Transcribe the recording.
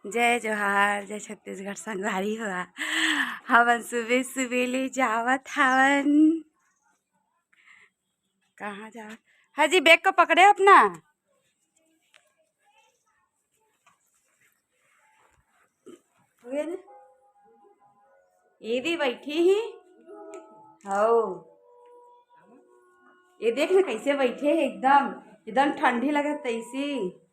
जय जोहार, जय छत्तीसगढ़ संगवारी हुआ। हवन सुबह सुबह ले जावत हवन। कहाँ जावत? हाजी बैग को पकड़े अपना। ये भी बैठी ही हो। ये देख ना कैसे बैठे है, एकदम एकदम ठंडी लगत तैसी।